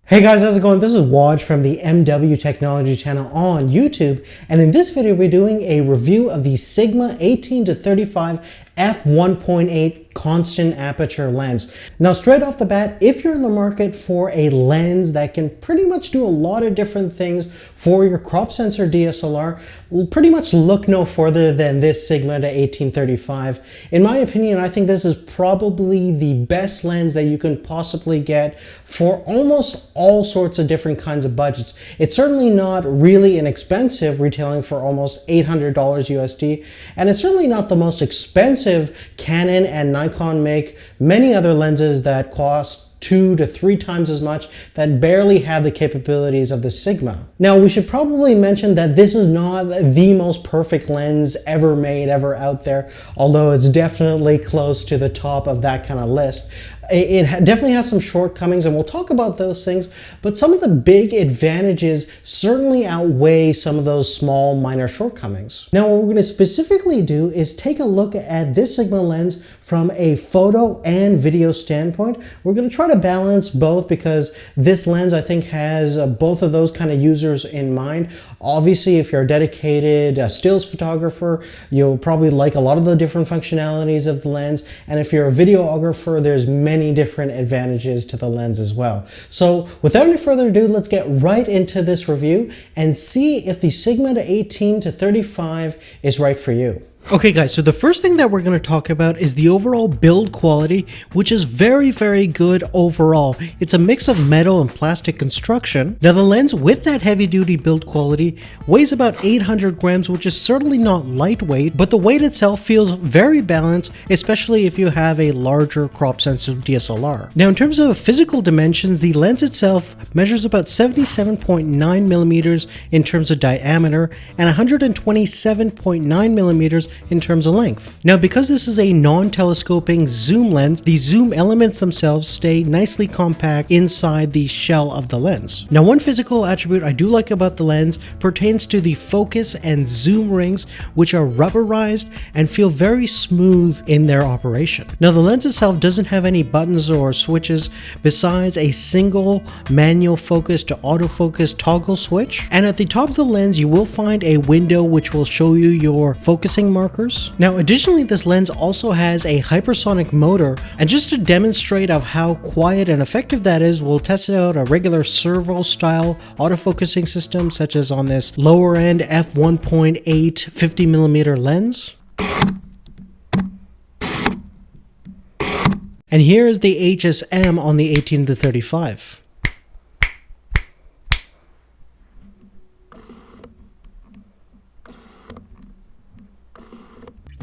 Hey guys, how's it going? This is Waj from the MW Technology channel on YouTube, and in this video we're doing a review of the Sigma 18-35 f1.8 constant aperture lens. Now straight off the bat, if you're in the market for a lens that can pretty much do a lot of different things for your crop sensor DSLR, pretty much look no further than this Sigma to 18-35. In my opinion, I think this is probably the best lens that you can possibly get for almost all sorts of different kinds of budgets. It's certainly not really inexpensive, retailing for almost $800 USD, and it's certainly not the most expensive Canon and Nikon make many other lenses that cost 2 to 3 times as much that barely have the capabilities of the Sigma. Now we should probably mention that this is not the most perfect lens ever made, ever out there, although it's definitely close to the top of that kind of list. It definitely has some shortcomings, and we'll talk about those things, but some of the big advantages certainly outweigh some of those small minor shortcomings. Now what we're going to specifically do is take a look at this Sigma lens from a photo and video standpoint. We're going to try to balance both because this lens I think has both of those kind of users in mind. Obviously, if you're a dedicated stills photographer, you'll probably like a lot of the different functionalities of the lens, and if you're a videographer, there's many different advantages to the lens as well. So without any further ado, let's get right into this review and see if the Sigma to 18-35 is right for you. Okay guys, so the first thing that we're going to talk about is the overall build quality, which is very good overall. It's a mix of metal and plastic construction. Now the lens with that heavy duty build quality weighs about 800 grams, which is certainly not lightweight, but the weight itself feels very balanced, especially if you have a larger crop sensitive DSLR. Now in terms of physical dimensions, the lens itself measures about 77.9 millimeters in terms of diameter and 127.9 millimeters in terms of length. Now because this is a non-telescoping zoom lens, the zoom elements themselves stay nicely compact inside the shell of the lens. Now one physical attribute I do like about the lens pertains to the focus and zoom rings, which are rubberized and feel very smooth in their operation. Now the lens itself doesn't have any buttons or switches besides a single manual focus to autofocus toggle switch, and at the top of the lens you will find a window which will show you your focusing markers. Now additionally, this lens also has a hypersonic motor, and just to demonstrate of how quiet and effective that is, we'll test out a regular servo style autofocusing system such as on this lower end f1.8 50mm lens. And here is the HSM on the 18-35.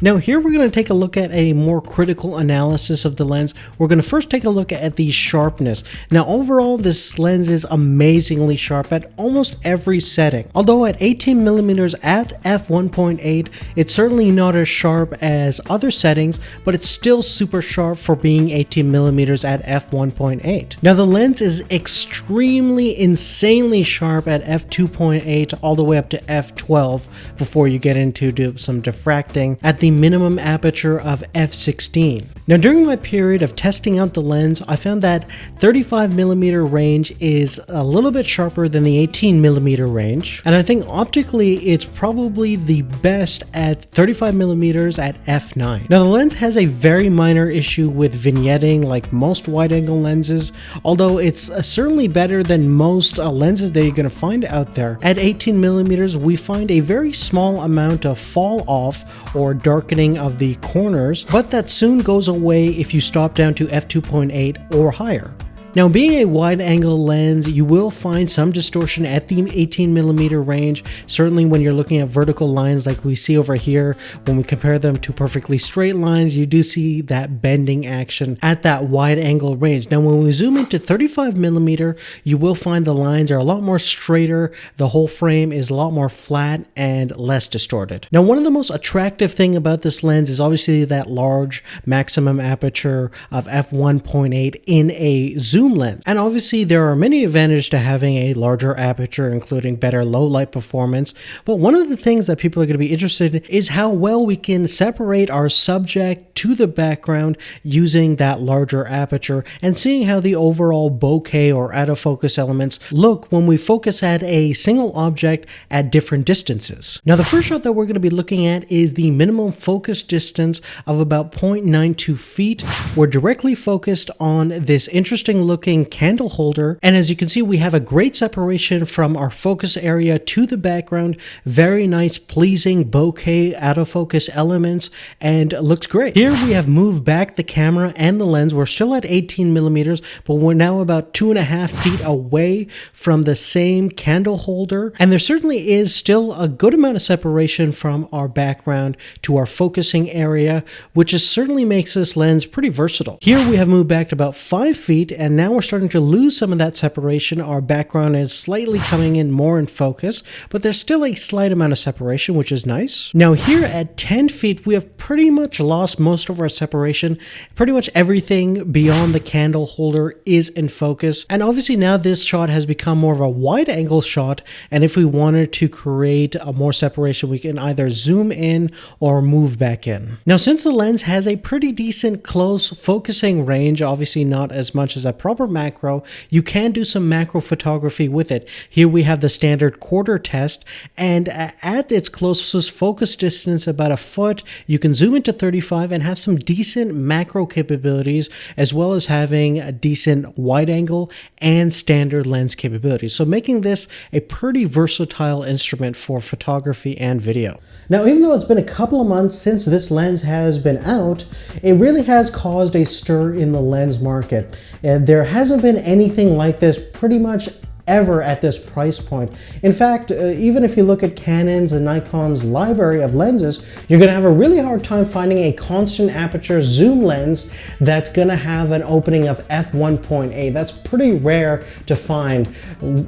Now here we're going to take a look at a more critical analysis of the lens. We're going to first take a look at the sharpness. Now overall, this lens is amazingly sharp at almost every setting. Although at 18mm at f1.8, it's certainly not as sharp as other settings, but it's still super sharp for being 18mm at f1.8. Now the lens is extremely insanely sharp at f2.8 all the way up to f12 before you get into some diffracting at the minimum aperture of f16. Now during my period of testing out the lens, I found that 35mm range is a little bit sharper than the 18mm range, and I think optically it's probably the best at 35mm at f9. Now the lens has a very minor issue with vignetting like most wide-angle lenses, although it's certainly better than most lenses that you're going to find out there. At 18mm we find a very small amount of fall off or darkening of the corners, but that soon goes away if you stop down to f2.8 or higher. Now being a wide angle lens, you will find some distortion at the 18mm range, certainly when you're looking at vertical lines like we see over here. When we compare them to perfectly straight lines, you do see that bending action at that wide angle range. Now when we zoom into 35mm, you will find the lines are a lot more straighter, the whole frame is a lot more flat and less distorted. Now one of the most attractive thing about this lens is obviously that large maximum aperture of f1.8 in a zoom zoom lens. And obviously there are many advantages to having a larger aperture, including better low light performance. But one of the things that people are going to be interested in is how well we can separate our subject to the background using that larger aperture, and seeing how the overall bokeh or out of focus elements look when we focus at a single object at different distances. Now the first shot that we're going to be looking at is the minimum focus distance of about 0.92 feet. We're directly focused on this interesting looking candle holder, and as you can see, we have a great separation from our focus area to the background. Very nice, pleasing bokeh out of focus elements, and looks great. Here we have moved back the camera and the lens. We're still at 18 millimeters, but we're now about 2.5 feet away from the same candle holder, and there certainly is still a good amount of separation from our background to our focusing area, which certainly makes this lens pretty versatile. Here we have moved back to about 5 feet, and now we're starting to lose some of that separation. Our background is slightly coming in more in focus, but there's still a slight amount of separation, which is nice. Now here at 10 feet, we have pretty much lost most of our separation. Pretty much everything beyond the candle holder is in focus, and obviously now this shot has become more of a wide angle shot, and if we wanted to create a more separation, we can either zoom in or move back in. Now since the lens has a pretty decent close focusing range, obviously not as much as a proper macro, you can do some macro photography with it. Here we have the standard quarter test, and at its closest focus distance, about a foot, you can zoom into 35 and have some decent macro capabilities, as well as having a decent wide angle and standard lens capabilities. So making this a pretty versatile instrument for photography and video. Now, even though it's been a couple of months since this lens has been out, it really has caused a stir in the lens market. There hasn't been anything like this pretty much ever at this price point. In fact, even if you look at Canon's and Nikon's library of lenses, you're going to have a really hard time finding a constant aperture zoom lens that's going to have an opening of f1.8. That's pretty rare to find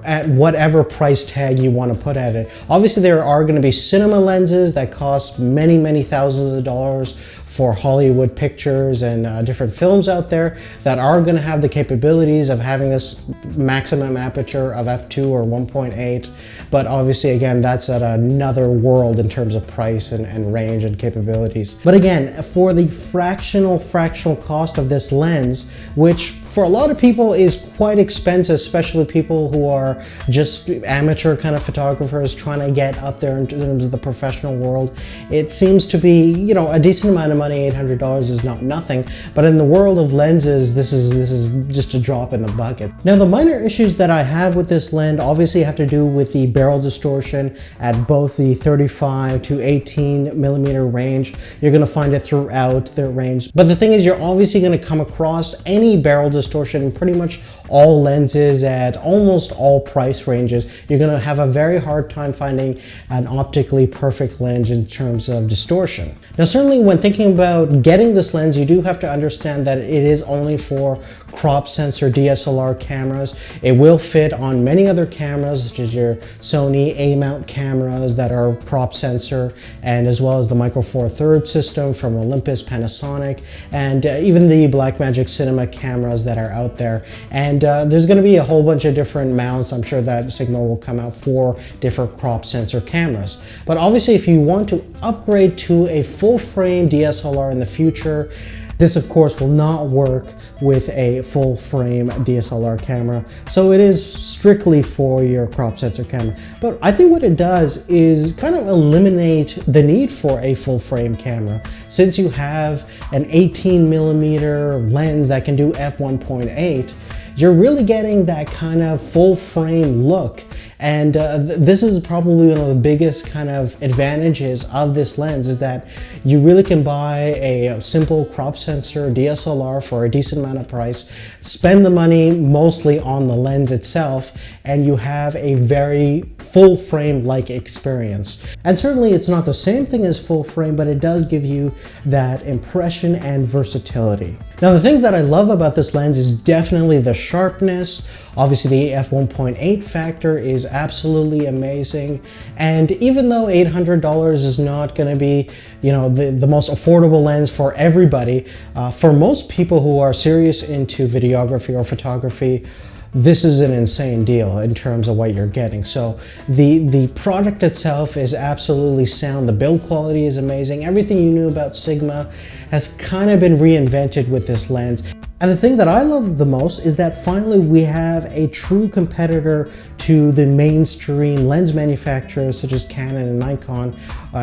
at whatever price tag you want to put at it. Obviously, there are going to be cinema lenses that cost many, many thousands of dollars for Hollywood pictures and different films out there that are going to have the capabilities of having this maximum aperture of f2 or 1.8, but obviously again that's at another world in terms of price and range and capabilities. But again, for the fractional cost of this lens, which for a lot of people is quite expensive, especially people who are just amateur kind of photographers trying to get up there in terms of the professional world, it seems to be, you know, a decent amount of money. $800 is not nothing, but in the world of lenses, this is just a drop in the bucket. Now, the minor issues that I have with this lens obviously have to do with the barrel distortion at both the 35 to 18 millimeter range. You're going to find it throughout the range, but the thing is, you're obviously going to come across any barrel distortion in pretty much all lenses at almost all price ranges. You're going to have a very hard time finding an optically perfect lens in terms of distortion. Now, certainly when thinking about getting this lens, you do have to understand that it is only for crop sensor DSLR cameras. It will fit on many other cameras, such as your Sony A-mount cameras that are crop sensor, and as well as the Micro Four Thirds system from Olympus, Panasonic, and even the Blackmagic Cinema cameras that are out there. And there's going to be a whole bunch of different mounts. I'm sure that signal will come out for different crop sensor cameras. But obviously, if you want to upgrade to a full frame DSLR in the future, this of course will not work with a full frame DSLR camera, so it is strictly for your crop sensor camera. But I think what it does is kind of eliminate the need for a full frame camera. Since you have an 18 millimeter lens that can do f1.8, you're really getting that kind of full frame look. And this is probably one of the biggest kind of advantages of this lens, is that you really can buy a simple crop sensor DSLR for a decent amount of price, spend the money mostly on the lens itself, and you have a very full frame like experience. And certainly it's not the same thing as full frame, but it does give you that impression and versatility. Now the things that I love about this lens is definitely the sharpness. Obviously the f1.8 factor is absolutely amazing. And even though $800 is not going to be, you know, the most affordable lens for everybody, for most people who are serious into videography or photography, this is an insane deal in terms of what you're getting. So the product itself is absolutely sound. The build quality is amazing. Everything you knew about Sigma has kind of been reinvented with this lens. And the thing that I love the most is that finally we have a true competitor to the mainstream lens manufacturers such as Canon and Nikon.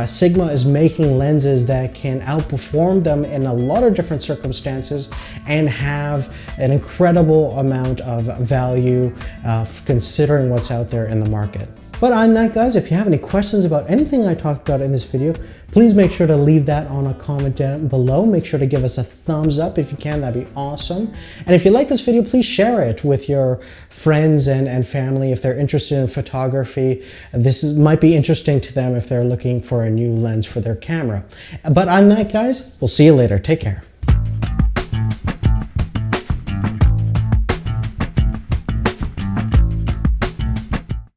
Sigma is making lenses that can outperform them in a lot of different circumstances and have an incredible amount of value considering what's out there in the market. But on that, guys, if you have any questions about anything I talked about in this video, please make sure to leave that on a comment down below. Make sure to give us a thumbs up if you can, that'd be awesome. And if you like this video, please share it with your friends and family if they're interested in photography. Might be interesting to them if they're looking for a new lens for their camera. But on that, guys, we'll see you later. Take care.